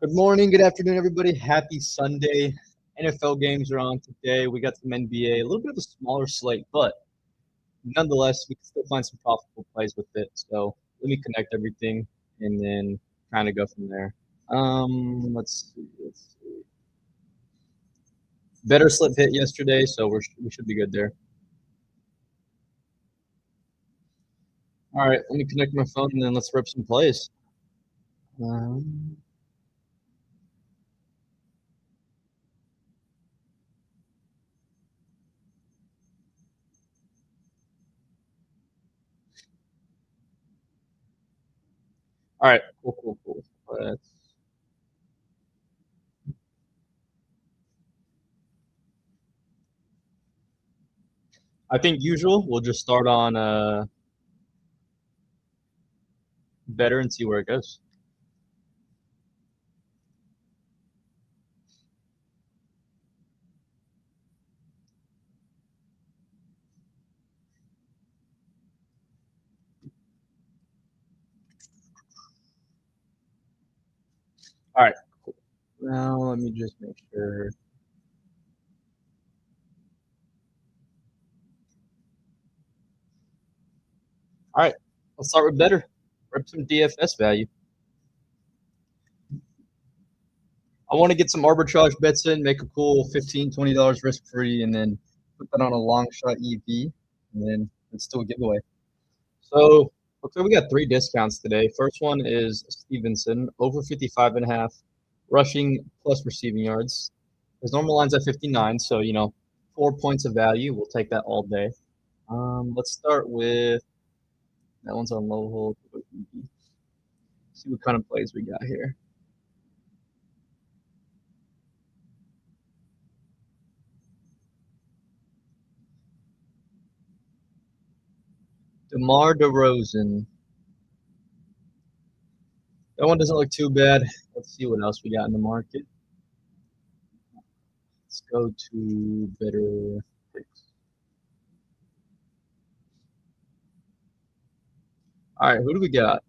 Good morning, good afternoon, everybody. Happy Sunday. NFL games are on today. We got some NBA, a little bit of a smaller slate, but nonetheless, we can still find some profitable plays with it. So let me connect everything and then kind of go from there. Let's see. Better slip hit yesterday, so we should be good there. All right, let me connect my phone and then let's rip some plays. Um, all right, cool. I think usual. We'll just start on better and see where it goes. All right, cool. Now let me just make sure. All right, let's start with better. Rip some DFS value. I want to get some arbitrage bets in, make a cool $15, $20 risk free, and then put that on a long shot EV, and then let's do a giveaway. So looks like we got 3 discounts today. First one is Stevenson over 55.5, rushing plus receiving yards. His normal line's at 59, so 4 points of value. We'll take that all day. Let's start with that one's on low hold. See what kind of plays we got here. DeMar DeRozan. That one doesn't look too bad. Let's see what else we got in the market. Let's go to better picks. All right, who do we got?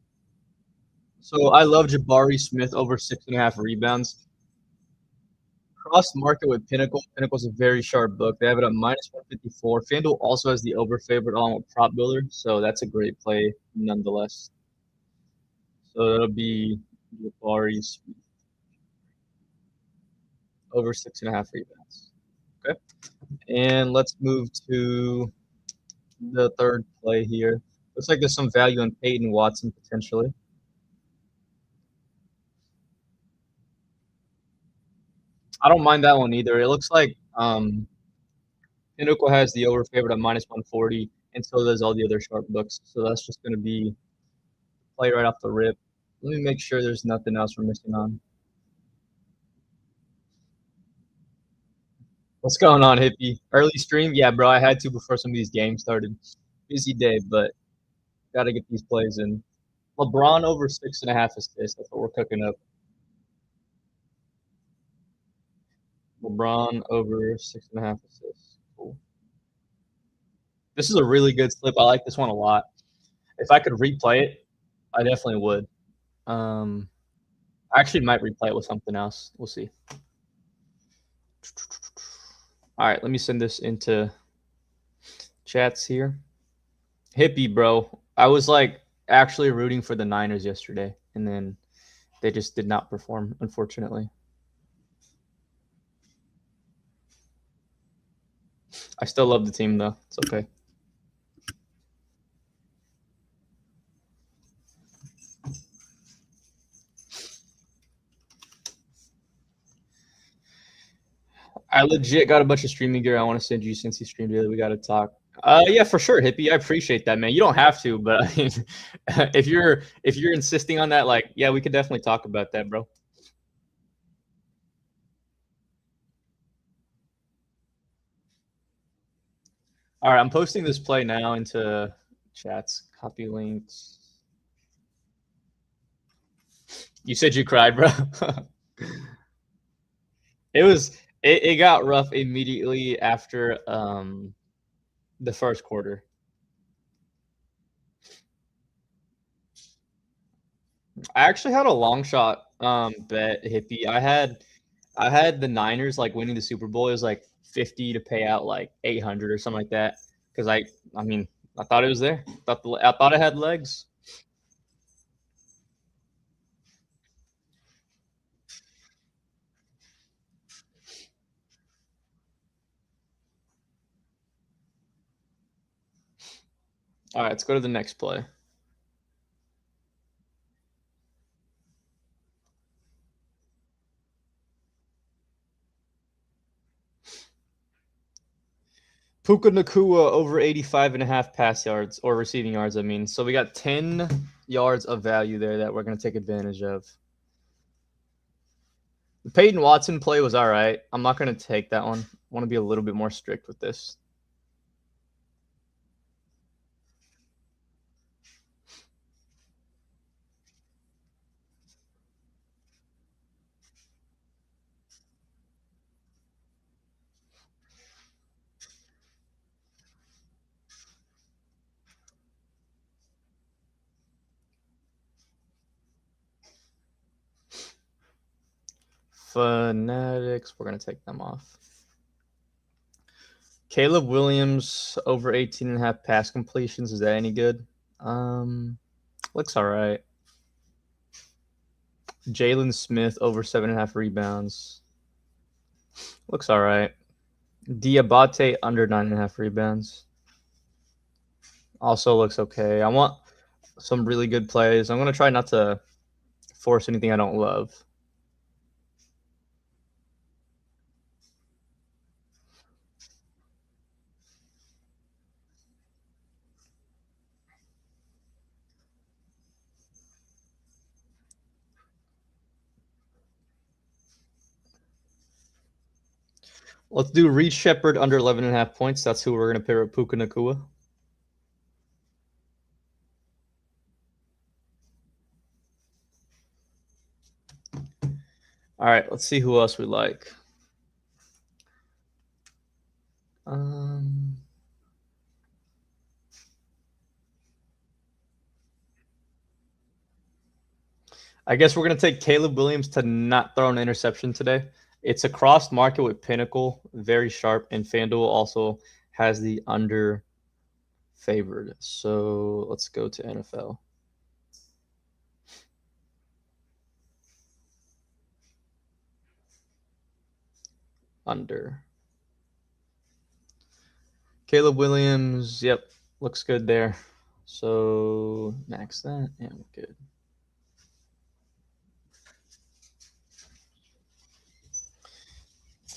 So I love Jabari Smith over 6.5 rebounds. Cross market with Pinnacle. Pinnacle's a very sharp book. They have it at minus 154. FanDuel also has the over favorite along with Prop Builder, so that's a great play nonetheless. So that'll be Jabari Smith over 6.5 rebounds. Okay, and let's move to the third play here. Looks like there's some value in Peyton Watson potentially. I don't mind that one either. It looks like Pinnacle has the over favorite at minus 140, and so does all the other sharp books. So that's just going to be play right off the rip. Let me make sure there's nothing else we're missing on. What's going on, Hippie? Early stream? Yeah, bro, I had to before some of these games started. Busy day, but got to get these plays in. LeBron over 6.5 assists. That's what we're cooking up. LeBron over 6.5 assists. Cool. This is a really good slip. I like this one a lot. If I could replay it, I definitely would. I actually might replay it with something else. We'll see. All right, let me send this into chats here. Hippie, bro. I was like actually rooting for the Niners yesterday, and then they just did not perform, unfortunately. I still love the team, though. It's okay. I legit got a bunch of streaming gear I want to send you since you streamed today. We got to talk. Yeah, for sure, Hippie. I appreciate that, man. You don't have to, but I mean, if you're insisting on that, like, yeah, we could definitely talk about that, bro. All right, I'm posting this play now into chats. Copy links. You said you cried, bro. It got rough immediately after the first quarter. I actually had a long shot bet hippie. I had the Niners like winning the Super Bowl. It was like 50 to pay out like 800 or something like that. Because I mean, I thought it was there. I thought it had legs. All right, let's go to the next play. Puka Nakua over 85.5 pass yards or receiving yards, I mean. So we got 10 yards of value there that we're going to take advantage of. The Peyton Watson play was all right. I'm not going to take that one. I want to be a little bit more strict with this. Fanatics, we're going to take them off. Caleb Williams over 18.5 pass completions. Is that any good? Looks all right. Jalen Smith over 7.5 rebounds. Looks all right. Diabate under 9.5 rebounds. Also looks okay. I want some really good plays. I'm going to try not to force anything I don't love. Let's do Reed Shepard under 11.5 points. That's who we're going to pair with Puka Nakua. All right, let's see who else we like. I guess we're going to take Caleb Williams to not throw an interception today. It's a crossed market with Pinnacle, very sharp, and FanDuel also has the under favored. So let's go to NFL. Under. Caleb Williams, yep, looks good there. So max that, and we're good.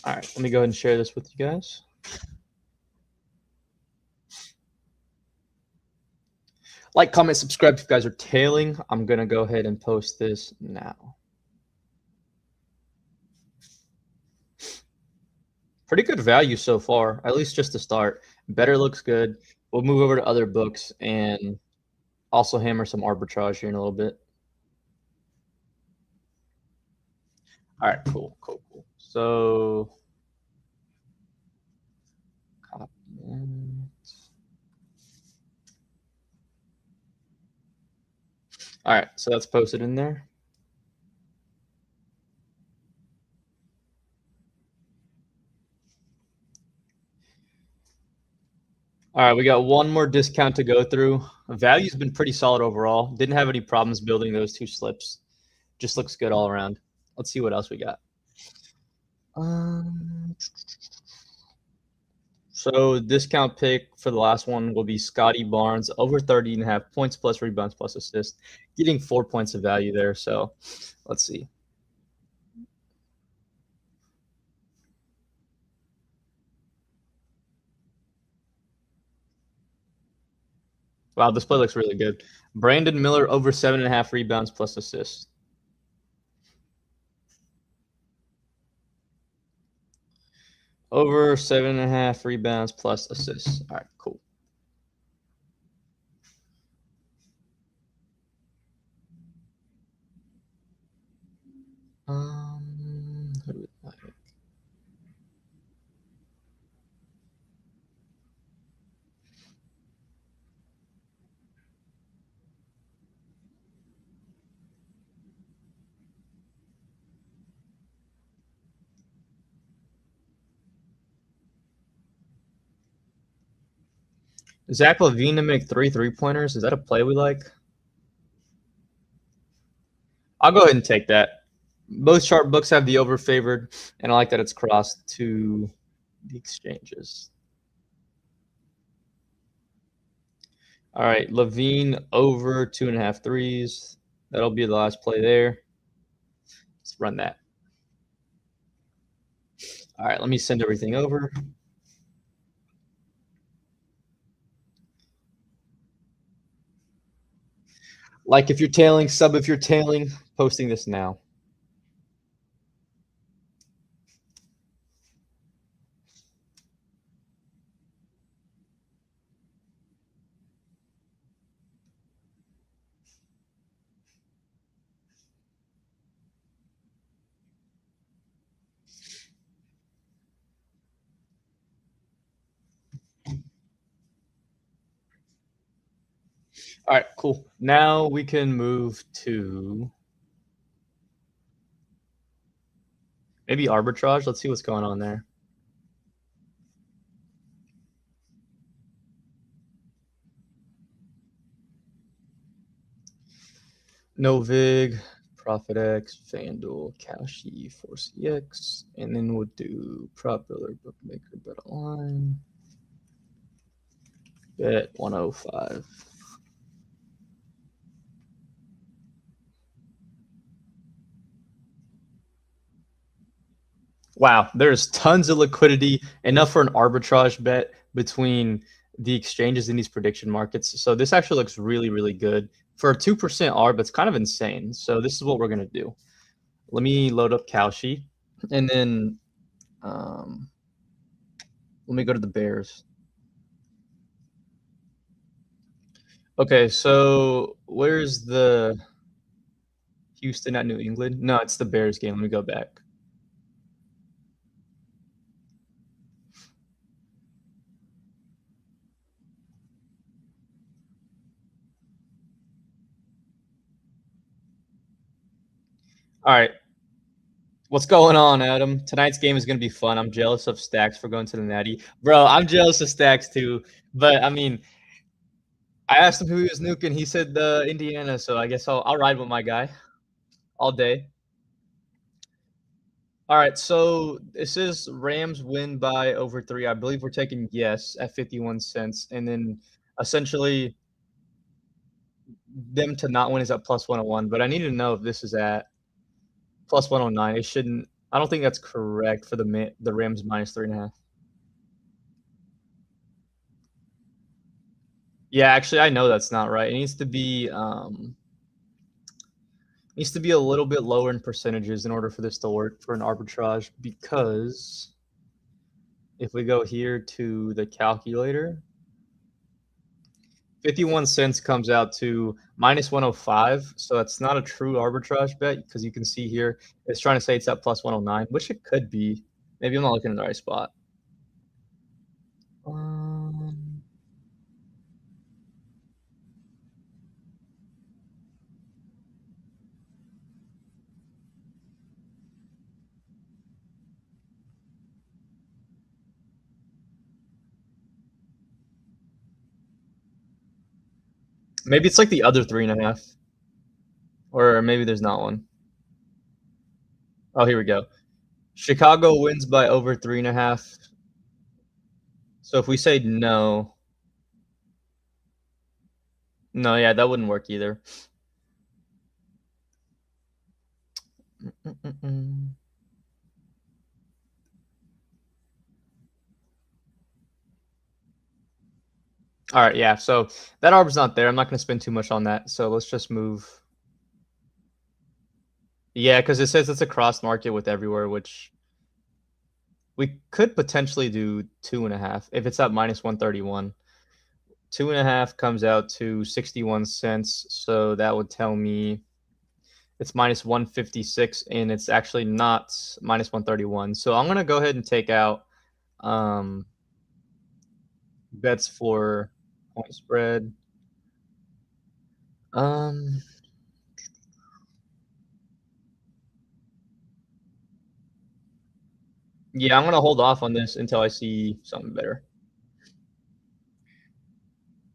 All right, let me go ahead and share this with you guys. Like, comment, subscribe if you guys are tailing. I'm going to go ahead and post this now. Pretty good value so far, at least just to start. Better looks good. We'll move over to other books and also hammer some arbitrage here in a little bit. All right, cool. So, copy that. All right, so that's posted in there. All right, we got one more discount to go through. Value's been pretty solid overall. Didn't have any problems building those two slips. Just looks good all around. Let's see what else we got. So discount pick for the last one will be Scotty Barnes over 30.5 points plus rebounds plus assists, getting 4 points of value there. So let's see. Wow, this play looks really good. Brandon Miller over 7.5 rebounds plus assists. Over 7.5 rebounds plus assists. All right, cool. Who do we like? Zach LaVine to make 3 3-pointers. Is that a play we like? I'll go ahead and take that. Most sharp books have the over favored, and I like that it's crossed to the exchanges. All right, LaVine over 2.5 threes. That'll be the last play there. Let's run that. All right, let me send everything over. Like if you're tailing, sub if you're tailing, posting this now. All right, cool. Now we can move to maybe arbitrage. Let's see what's going on there. No Vig, ProfitX, FanDuel, Kalshi, ForceEX, and then we'll do Prop Builder, Bookmaker, Bet Online, Bet 105. Wow, there's tons of liquidity, enough for an arbitrage bet between the exchanges in these prediction markets. So this actually looks really, really good. For a 2% ARB, it's kind of insane. So this is what we're going to do. Let me load up Kalshi, and then let me go to the Bears. Okay, so where's the Houston at New England? No, it's the Bears game. Let me go back. All right. What's going on, Adam? Tonight's game is going to be fun. I'm jealous of Stacks for going to the Natty. Bro, I'm jealous of Stacks too. But, I mean, I asked him who he was nuking. He said Indiana, so I guess I'll ride with my guy all day. All right, so this is Rams win by over 3. I believe we're taking yes at 51 cents. And then essentially them to not win is at plus 101. But I need to know if this is at plus 109. It shouldn't. I don't think that's correct for the Rams minus 3.5. Yeah, actually, I know that's not right. It needs to be a little bit lower in percentages in order for this to work for an arbitrage, because if we go here to the calculator, 51 cents comes out to minus 105. So that's not a true arbitrage bet, because you can see here it's trying to say it's at plus 109, which it could be. Maybe I'm not looking in the right spot. Maybe it's like the other 3.5, or maybe there's not one. Oh, here we go. Chicago wins by over 3.5. So if we say no, yeah, that wouldn't work either. All right, yeah. So that arb's not there. I'm not going to spend too much on that. So let's just move. Yeah, because it says it's a cross market with everywhere, which we could potentially do 2.5 if it's at minus 131. 2.5 comes out to 61 cents. So that would tell me it's minus 156, and it's actually not minus 131. So I'm going to go ahead and take out bets for point spread. Yeah, I'm going to hold off on this until I see something better.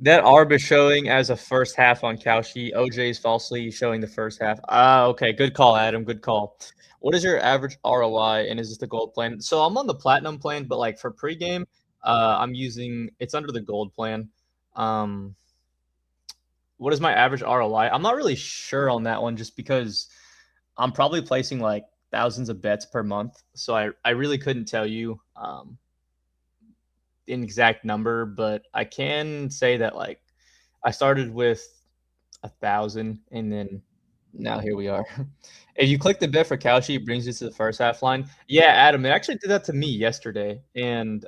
That ARB is showing as a first half on Kalshi. OJ's falsely showing the first half. Ah, okay. Good call, Adam. Good call. What is your average ROI, and is this the gold plan? So I'm on the platinum plan, but like for pregame, I'm using it's under the gold plan. Um, what is my average ROI? I'm not really sure on that one, just because I'm probably placing like thousands of bets per month, so I really couldn't tell you an exact number, but I can say that like I started with 1,000, and then now here we are. If you click the bet for Kalshi, it brings you to the first half line. Yeah, Adam, it actually did that to me yesterday, and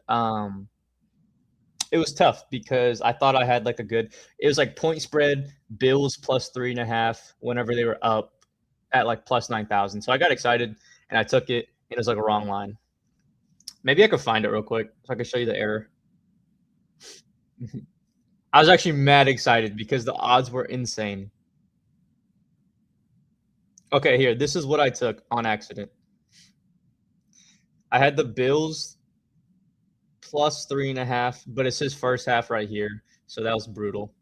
it was tough because I thought I had like a good. It was like point spread, Bills plus 3.5 whenever they were up at like plus 9,000. So I got excited and I took it. And it was like a wrong line. Maybe I could find it real quick so I can show you the error. I was actually mad excited because the odds were insane. Okay, here. This is what I took on accident. I had the Bills plus 3.5, but it says first half right here. So that was brutal.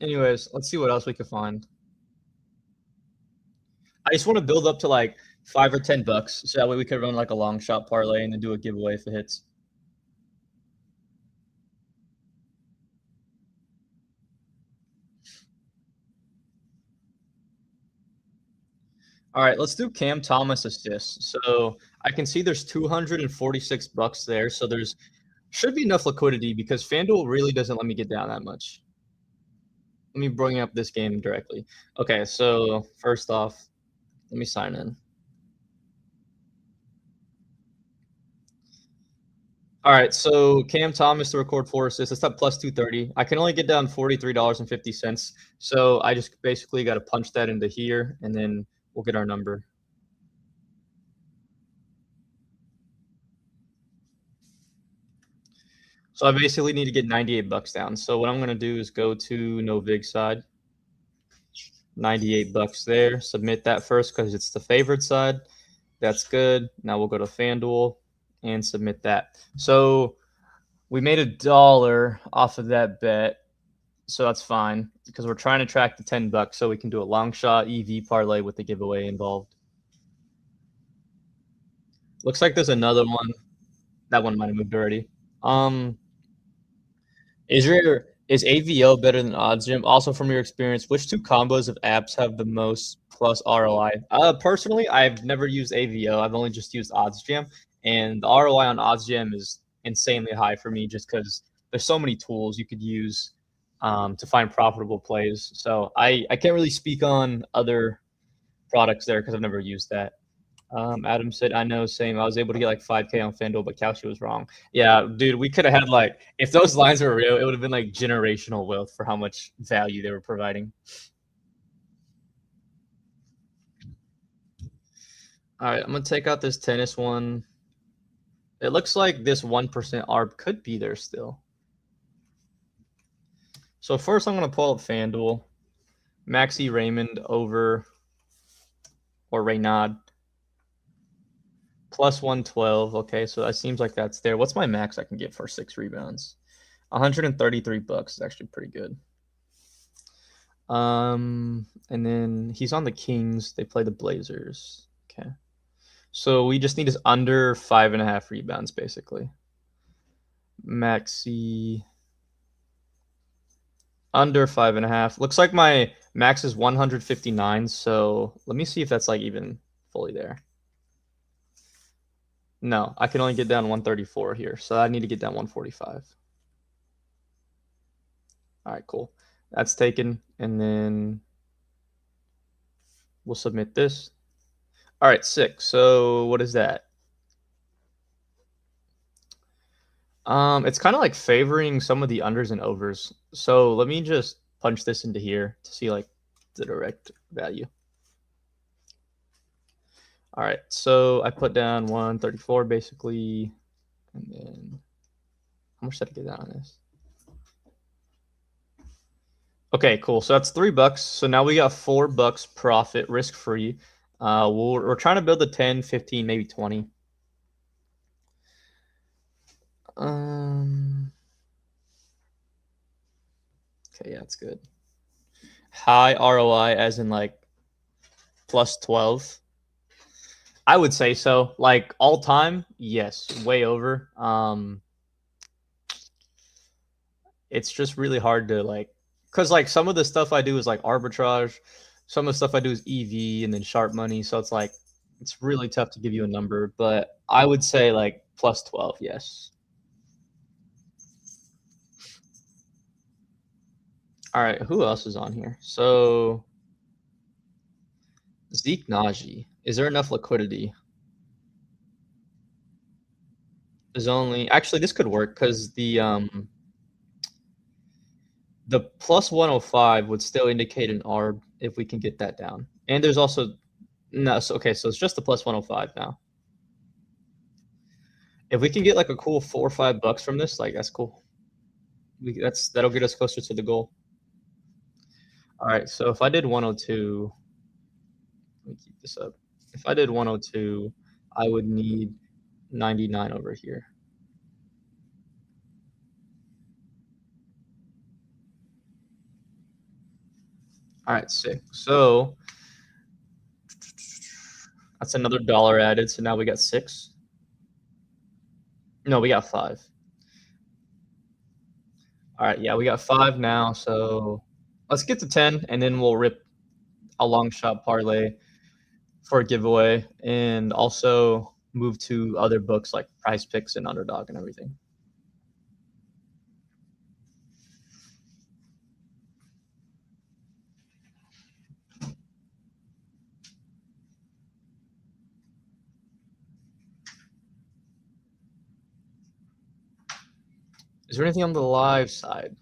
Anyways, let's see what else we can find. I just want to build up to like $5 or $10, so that way we could run like a long shot parlay and then do a giveaway if it hits. All right, let's do Cam Thomas assists. So I can see there's $246 there. So there's should be enough liquidity because FanDuel really doesn't let me get down that much. Let me bring up this game directly. Okay, so first off, let me sign in. All right, so Cam Thomas to record 4 assists. That's up plus 230. I can only get down $43.50. So I just basically got to punch that into here, and then we'll get our number. So I basically need to get $98 down. So what I'm going to do is go to no vig side. $98 there. Submit that first because it's the favored side. That's good. Now we'll go to FanDuel and submit that. So we made $1 off of that bet. So that's fine because we're trying to track the $10 so we can do a long shot EV parlay with the giveaway involved. Looks like there's another one. That one might have moved already. Is AVO better than OddsJam? Also, from your experience, which two combos of apps have the most plus ROI? Personally, I've never used AVO. I've only just used OddsJam, and the ROI on OddsJam is insanely high for me just because there's so many tools you could use to find profitable plays. So I can't really speak on other products there because I've never used that. Adam said, I know, same. I was able to get like 5K on FanDuel, but Kalshi was wrong. Yeah, dude, we could have had like, if those lines were real, it would have been like generational wealth for how much value they were providing. All right, I'm going to take out this tennis one. It looks like this 1% ARB could be there still. So first I'm going to pull up FanDuel. Maxi Raymond over, or Raynaud. Plus 112. Okay, so that seems like that's there. What's my max I can get for 6 rebounds? $133 is actually pretty good. And then he's on the Kings. They play the Blazers. Okay. So we just need his under 5.5 rebounds, basically. Maxi under 5.5. Looks like my max is 159. So let me see if that's like even fully there. No, I can only get down 134 here. So I need to get down 145. All right, cool. That's taken. And then we'll submit this. All right, 6. So what is that? It's kind of like favoring some of the unders and overs. So let me just punch this into here to see like the direct value. All right, so I put down 134 basically, and then how much did I get down on this? Okay, cool. So that's $3. So now we got $4 profit, risk free. We're trying to build a 10, 15, maybe 20. Okay, yeah, it's good. High ROI as in like plus 12. I would say so. Like all time, yes, way over. It's just really hard to like, cause like some of the stuff I do is like arbitrage, some of the stuff I do is EV and then sharp money. So it's like it's really tough to give you a number, but I would say like plus 12, yes. All right, who else is on here? So Zeke Naji. Is there enough liquidity? There's only actually this could work because the plus 105 would still indicate an ARB if we can get that down. And there's also no, so okay, so it's just the plus 105 now. If we can get like a cool $4 or $5 from this, like that's cool. That'll get us closer to the goal. All right, so if I did 102, let me keep this up. If I did 102, I would need 99 over here. All right, sick. So that's another dollar added. So now we got 6. No, we got 5. All right, yeah, we got 5 now. So let's get to 10, and then we'll rip a long shot parlay for a giveaway, and also move to other books like Prize Picks and Underdog and everything. Is there anything on the live side?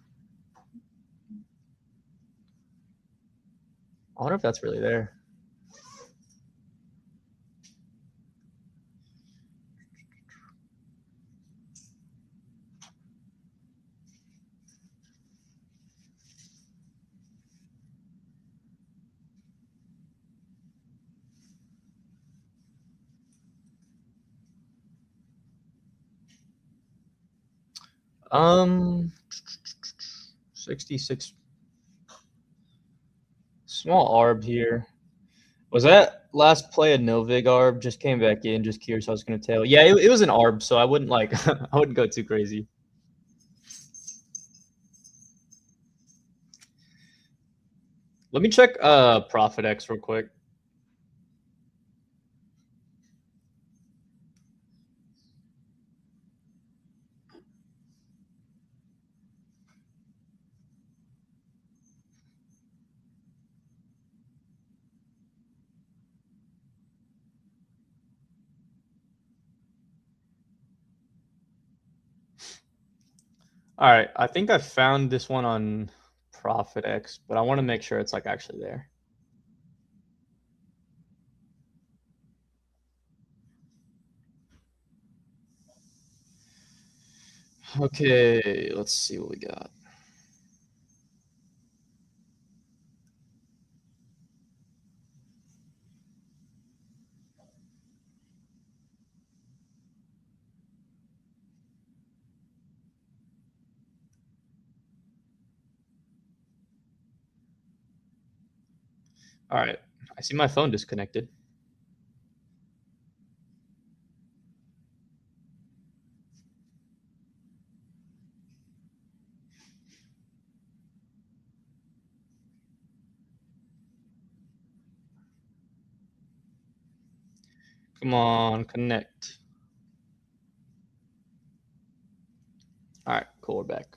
I wonder if that's really there. Um, 66. Small ARB here. Was that last play a no vig ARB? Just came back in. Just curious. I was gonna tell. Yeah, it was an ARB, so I wouldn't like. I wouldn't go too crazy. Let me check Profit X real quick. All right, I think I found this one on Profit X, but I want to make sure it's like actually there. Okay, let's see what we got. All right, I see my phone disconnected. Come on, connect. All right, cool, we're back.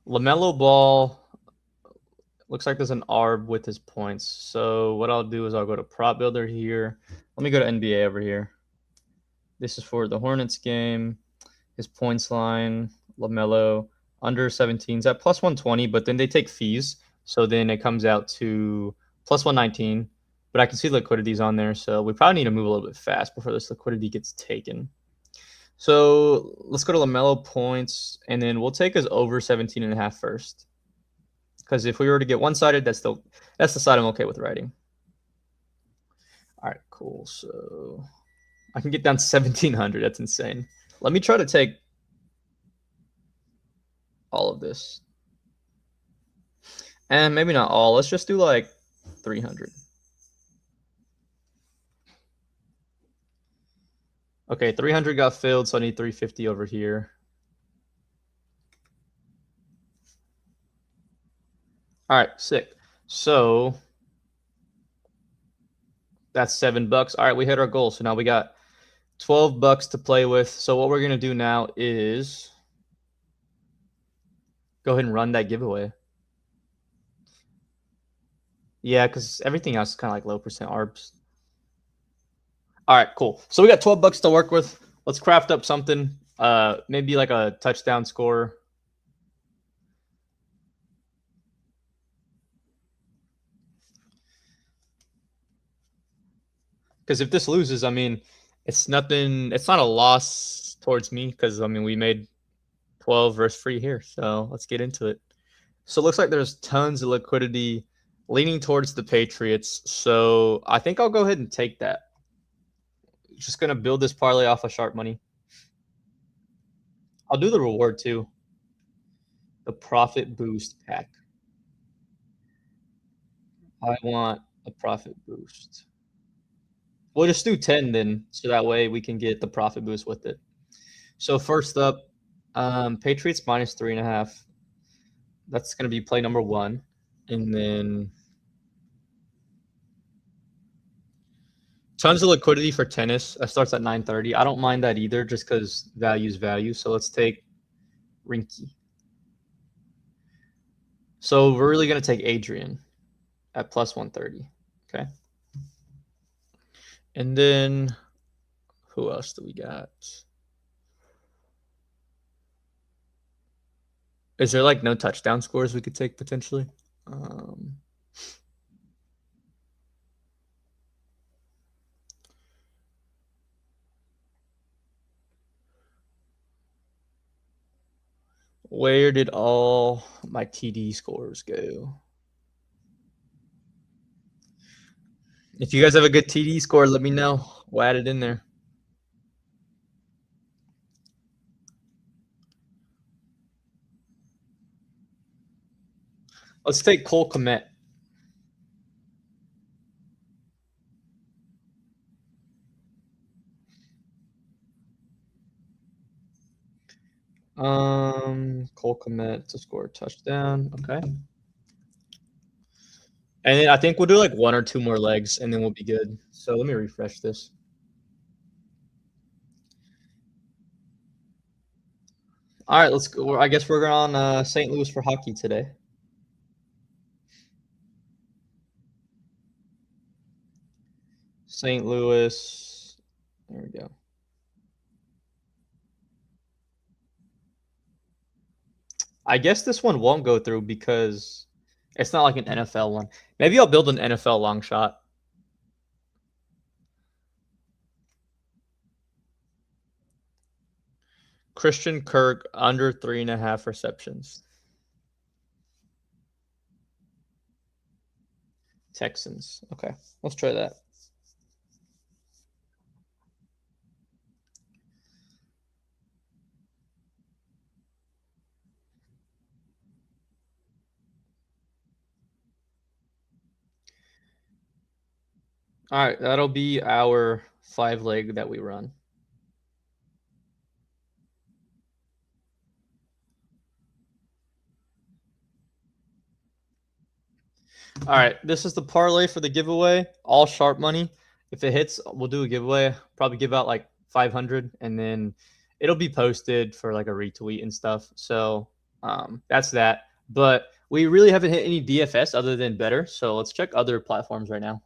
LaMelo Ball looks like there's an ARB with his points. So what I'll do is I'll go to Prop Builder here. Let me go to NBA over here. This is for the Hornets game. His points line, LaMelo, under 17s at plus 120, but then they take fees. So then it comes out to plus 119. But I can see liquidity's on there. So we probably need to move a little bit fast before this liquidity gets taken. So let's go to LaMelo points, and then we'll take his over 17.5 first. Because if we were to get one-sided, that's the side I'm okay with writing. All right, cool. So I can get down 1,700. That's insane. Let me try to take all of this. And maybe not all. Let's just do like 300. Okay, 300 got filled, so I need 350 over here. All right, sick. So that's $7. All right, we hit our goal. So now we got $12 to play with. So what we're gonna do now is go ahead and run that giveaway. Yeah, because everything else is kind of like low percent ARBs. All right, cool. So we got $12 to work with. Let's craft up something. Maybe like a touchdown score. Because if this loses, I mean, it's nothing. It's not a loss towards me because I mean we made 12 versus free here. So let's get into it. So it looks like there's tons of liquidity leaning towards the Patriots. So I think I'll go ahead and take that. Just gonna build this parlay off of sharp money. I'll do the reward too. The profit boost pack. I want a profit boost. We'll just do 10 then, so that way we can get the profit boost with it. So first up, Patriots minus 3.5. That's going to be play number 1. And then tons of liquidity for tennis. That starts at 9:30. I don't mind that either, just because value's value. So let's take Rinky. So we're really going to take Adrian at plus 130. Okay. And then who else do we got? Is there like no touchdown scores we could take potentially? Where did all my TD scores go? If you guys have a good TD score, let me know. We'll add it in there. Let's take Cole Kmet. Cole Kmet to score a touchdown. Okay. And then I think we'll do like 1 or 2 more legs, and then we'll be good. So let me refresh this. All right, let's go. I guess we're on St. Louis for hockey today. St. Louis. There we go. I guess this one won't go through because it's not like an NFL one. Maybe I'll build an NFL long shot. Christian Kirk under 3.5 receptions. Texans. Okay, let's try that. All right, that'll be our 5 leg that we run. All right, this is the parlay for the giveaway. All sharp money. If it hits, we'll do a giveaway. Probably give out like 500, and then it'll be posted for like a retweet and stuff. So that's that. But we really haven't hit any DFS other than better. So let's check other platforms right now.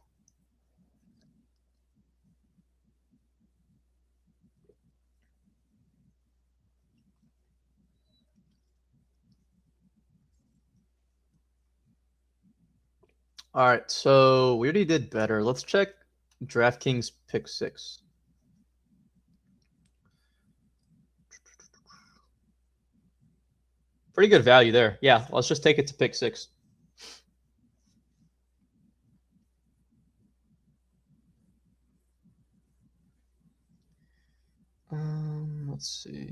All right, so we already did better. Let's check DraftKings pick 6. Pretty good value there. Yeah, let's just take it to pick 6. Let's see.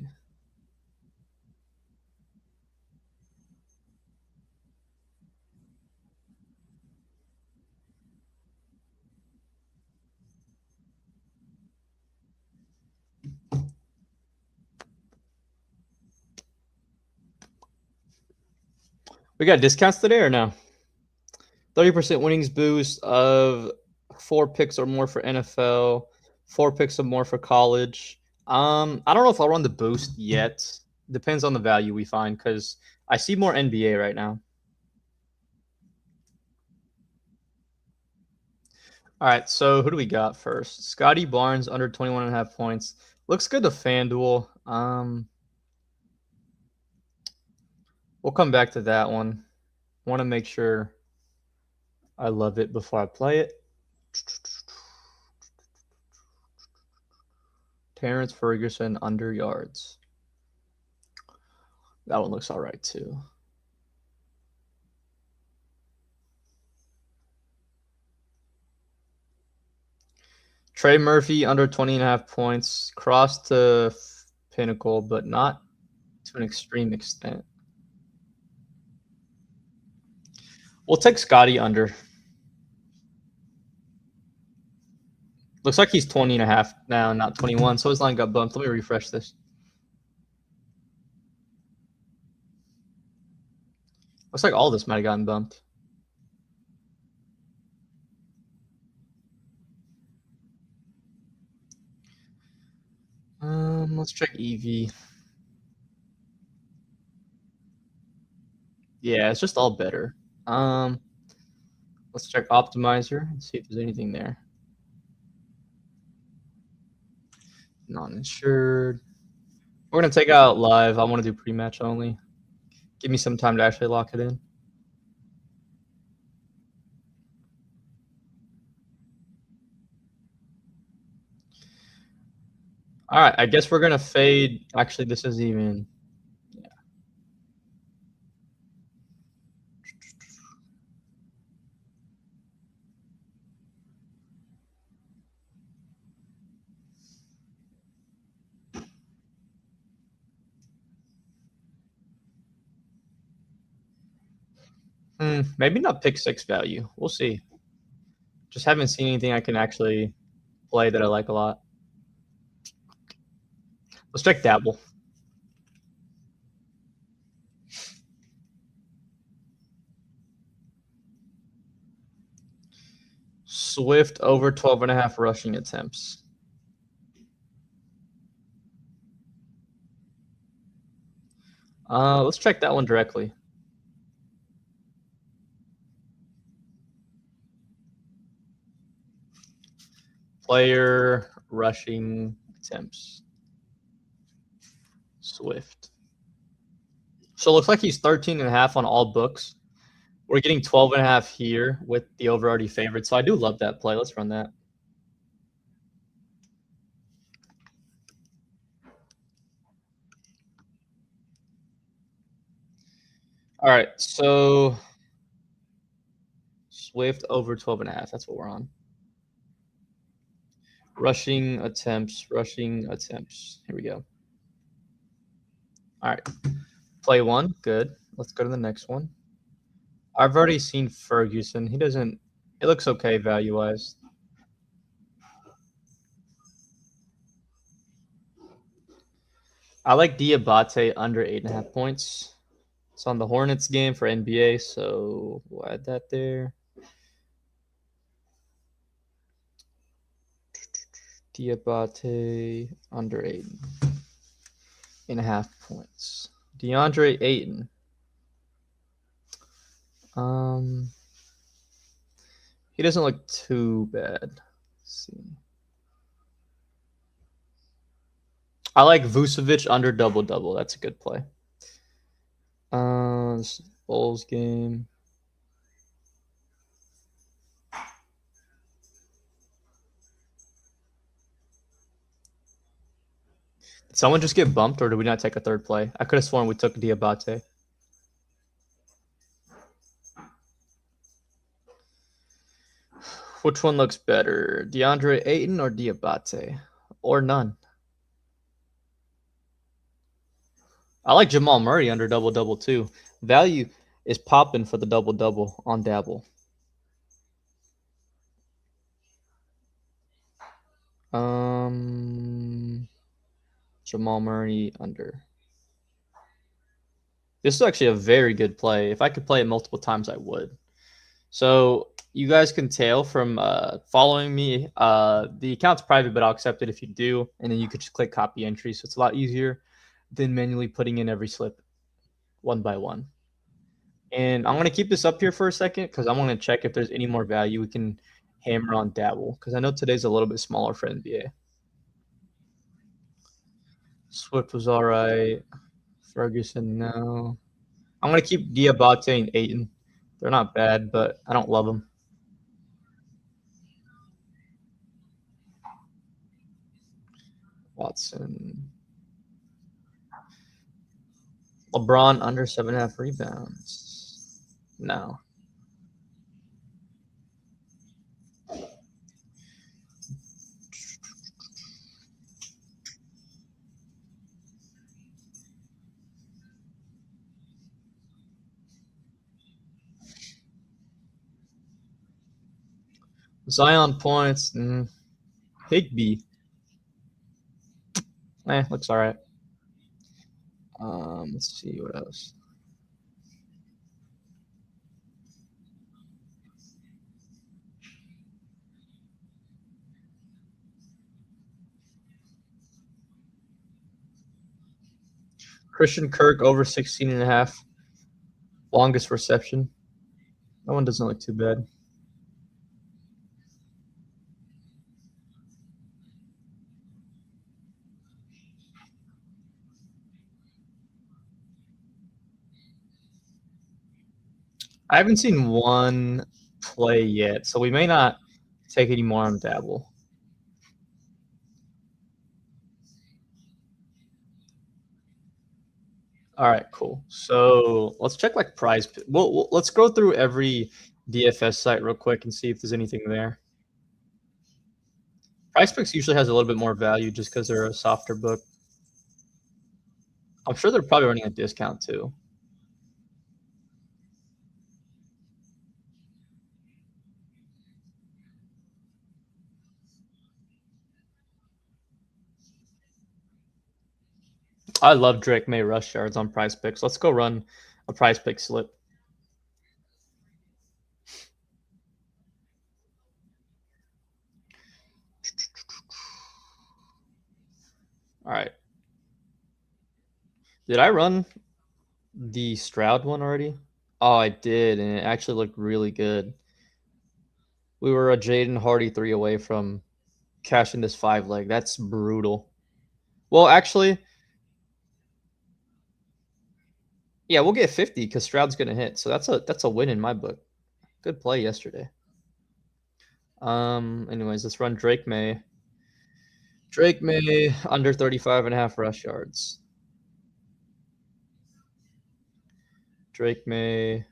We got discounts today or no? 30% winnings boost of 4 picks or more for NFL, 4 picks or more for college. I don't know if I'll run the boost yet. Depends on the value we find because I see more NBA right now. All right, so who do we got first? Scotty Barnes under 21.5 points. Looks good to FanDuel. We'll come back to that one. Want to make sure I love it before I play it. Terrence Ferguson under yards. That one looks all right too. Trey Murphy under 20.5 points. Crossed to pinnacle, but not to an extreme extent. We'll take Scotty under. Looks like he's 20.5 now, not 21. So his line got bumped. Let me refresh this. Looks like all this might have gotten bumped. Let's check EV. Yeah, it's just all better. Let's check optimizer and see if there's anything there. Non-insured. We're gonna take out live. I want to do pre-match only. Give me some time to actually lock it in. All right, I guess we're gonna fade. Actually, this is even. Maybe not pick 6 value. We'll see. Just haven't seen anything I can actually play that I like a lot. Let's check Dabble. Swift over 12.5 rushing attempts. Let's check that one directly. Player rushing attempts. Swift. So it looks like he's 13.5 on all books. We're getting 12.5 here with the over already favored. So I do love that play. Let's run that. All right, so Swift over 12.5. That's what we're on. Rushing attempts. Here we go. All right. Play one. Good. Let's go to the next one. I've already seen Ferguson. He doesn't. It looks okay value-wise. I like Diabate under 8.5 points. It's on the Hornets game for NBA, so we'll add that there. Diabate under 8.5 points. DeAndre Ayton. He doesn't look too bad. Let's see. I like Vucevic under double-double. That's a good play. This is Bulls game. Did someone just get bumped, or did we not take a third play? I could have sworn we took Diabate. Which one looks better, DeAndre Ayton or Diabate? Or none? I like Jamal Murray under double-double too. Value is popping for the double-double on Dabble. Jamal Murray under. This is actually a very good play. If I could play it multiple times, I would. So you guys can tell from following me. The account's private, but I'll accept it if you do. And then you could just click copy entry. So it's a lot easier than manually putting in every slip one by one. And I'm going to keep this up here for a second because I want to check if there's any more value we can hammer on Dabble. Because I know today's a little bit smaller for NBA. Swift was all right. Ferguson, no. I'm going to keep Diabate and Ayton. They're not bad, but I don't love them. Watson. LeBron under 7.5 rebounds. No. Zion points. Higby. Looks all right. Let's see what else. Christian Kirk over 16.5. Longest reception. That one doesn't look too bad. I haven't seen one play yet, so we may not take any more on Dabble. All right, cool. So let's check like prize. Let's go through every DFS site real quick and see if there's anything there. Prize Picks usually has a little bit more value just because they're a softer book. I'm sure they're probably running a discount too. I love Drake May rush yards on Prize Picks. Let's go run a Prize Pick slip. All right. Did I run the Stroud one already? Oh, I did, and it actually looked really good. We were a Jaden Hardy 3 away from cashing this 5 leg. That's brutal. Well, actually, yeah, we'll get 50 because Stroud's gonna hit. So that's a win in my book. Good play yesterday. Anyways, let's run Drake May. Drake May under 35.5 rush yards. Drake May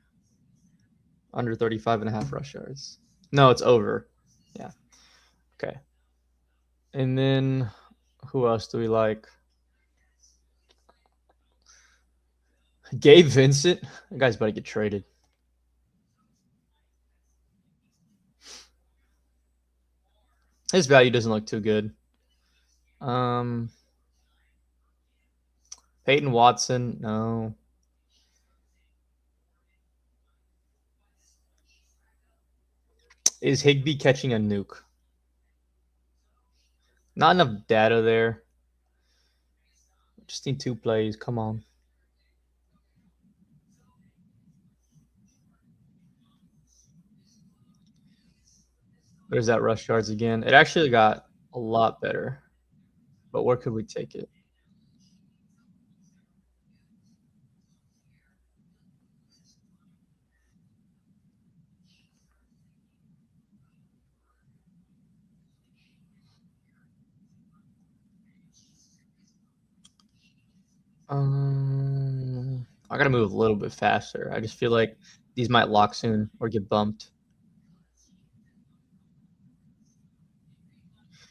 under 35.5 rush yards. No, it's over. Yeah. Okay. And then who else do we like? Gabe Vincent. That guy's about to get traded. His value doesn't look too good. Peyton Watson, no. Is Higby catching a nuke? Not enough data there. Just need 2 plays. Come on. There's that rush yards again. It actually got a lot better. But where could we take it? I gotta move a little bit faster. I just feel like these might lock soon or get bumped.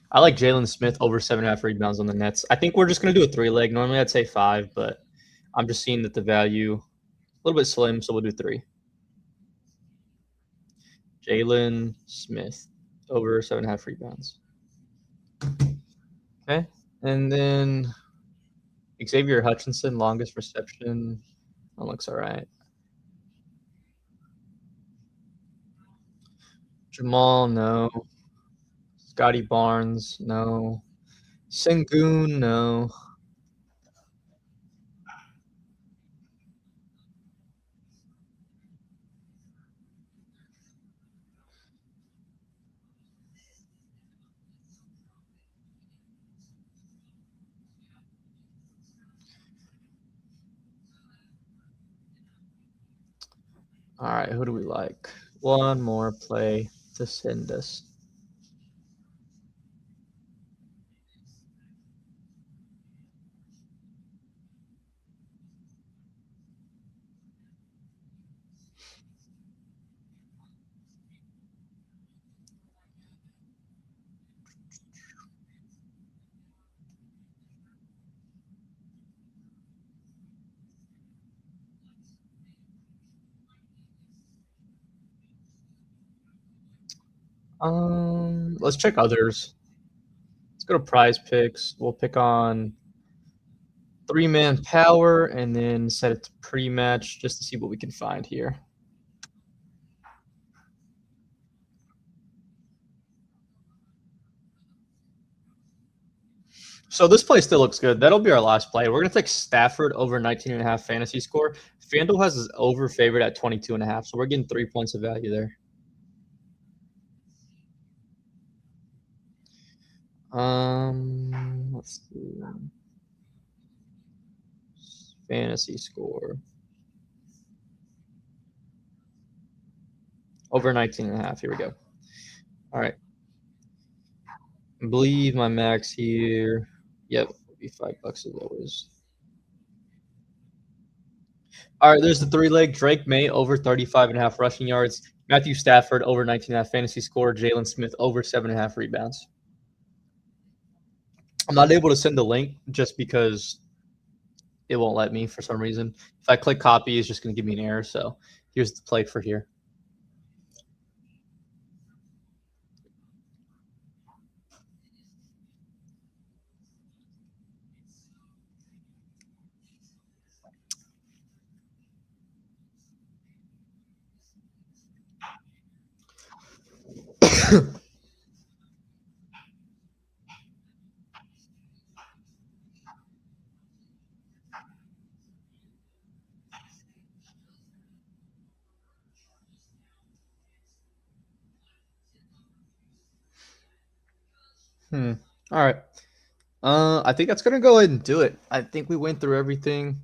I like Jalen Smith over 7.5 rebounds on the Nets. I think we're just gonna do a 3 leg. Normally I'd say 5, but I'm just seeing that the value a little bit slim, so we'll do 3. Jalen Smith over 7.5 rebounds. Okay, and then Xavier Hutchinson, longest reception. That looks all right. Jamal, no. Scotty Barnes, no. Sengun, no. All right, who do we like? One more play to send us. Let's check others. Let's go to prize picks. We'll pick on 3-man power and then set it to pre-match just to see what we can find here. So this play still looks good. That'll be our last play. We're going to take Stafford over 19.5 fantasy score. FanDuel has his over favored at 22.5, so we're getting 3 points of value there. Let's see. Fantasy score. Over 19.5. Here we go. All right. I believe my max here. Yep, it'll be $5 as always. All right, there's the 3-leg. Drake May over 35.5 rushing yards. Matthew Stafford over 19.5 fantasy score. Jalen Smith over 7.5 rebounds. I'm not able to send the link just because it won't let me for some reason. If I click copy, it's just going to give me an error. So here's the play for here. All right. I think that's gonna go ahead and do it. I think we went through everything.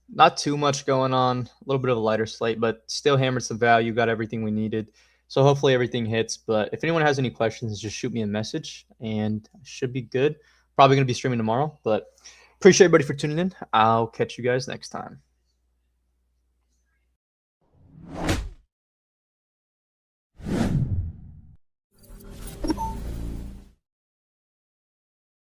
Not too much going on. A little bit of a lighter slate, but still hammered some value. Got everything we needed. So hopefully everything hits. But if anyone has any questions, just shoot me a message, and I should be good. Probably gonna be streaming tomorrow. But appreciate everybody for tuning in. I'll catch you guys next time.